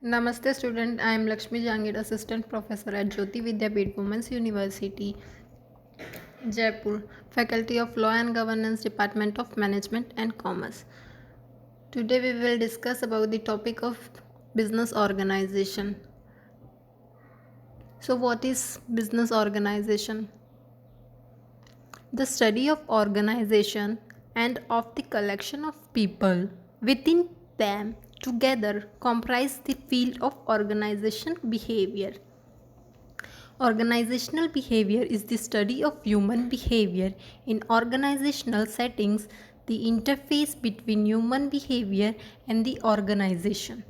Namaste student, I am Lakshmi Jangir, Assistant Professor at Jyoti Vidyapeeth Women's University, Jaipur, Faculty of Law and Governance, Department of Management and Commerce. Today we will discuss about the topic of business organization. So what is business organization? The study of organization and of the collection of people within them together comprise the field of organization behavior. Organizational behavior is the study of human behavior in organizational settings, the interface between human behavior and the organization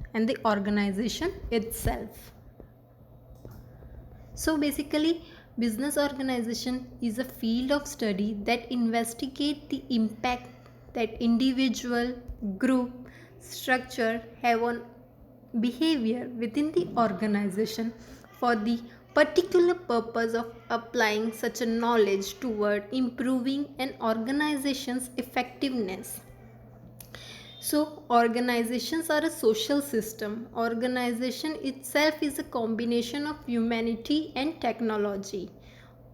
itself. So basically, business organization is a field of study that investigate the impact that individual, group, structure have on behavior within the organization for the particular purpose of applying such a knowledge toward improving an organization's effectiveness. So, organizations are a social system. Organization itself is a combination of humanity and technology.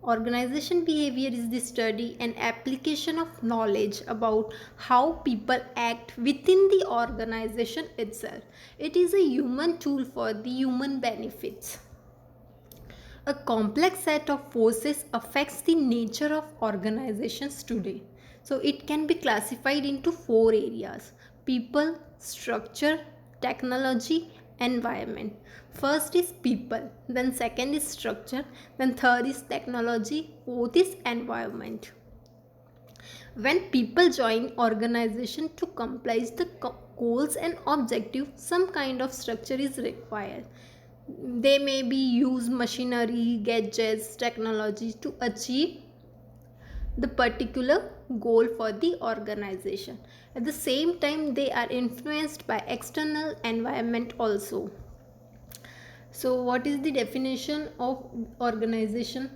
Organization behavior is the study and application of knowledge about how people act within the organization itself. It is a human tool for the human benefits. A complex set of forces affects the nature of organizations today. So it can be classified into four areas: people, structure, technology, environment. First is people, then second is structure, then third is technology, fourth is environment. When people join organization to comply the goals and objectives, some kind of structure is required. They may be use machinery, gadgets, technology to achieve the particular goal for the organization. At the same time, they are influenced by external environment also. So what is the definition of organization?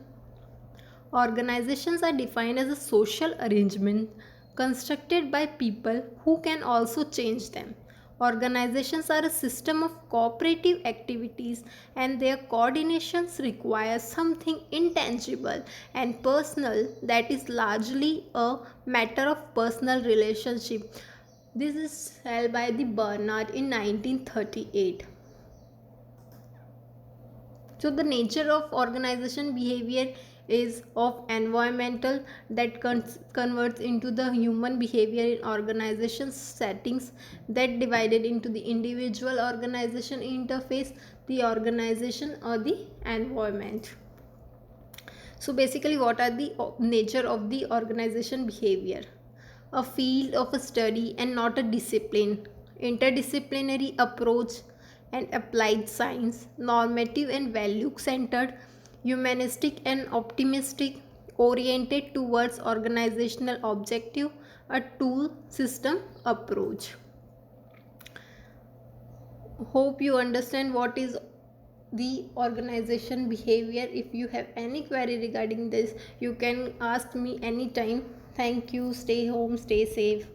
Organizations are defined as a social arrangement constructed by people who can also change them. Organizations are a system of cooperative activities, and their coordinations require something intangible and personal that is largely a matter of personal relationship. This is held by the Bernard in 1938. So the nature of organization behavior is of environmental that converts into the human behavior in organization settings, that divided into the individual organization interface, the organization or the environment. So basically, what are the nature of the organization behavior? A field of a study and not a discipline. Interdisciplinary approach and applied science. Normative and value centered. Humanistic and optimistic. Oriented towards organizational objective. A tool system approach. Hope you understand what is the organization behavior. If you have any query regarding this, you can ask me anytime. Thank you. Stay home, stay safe.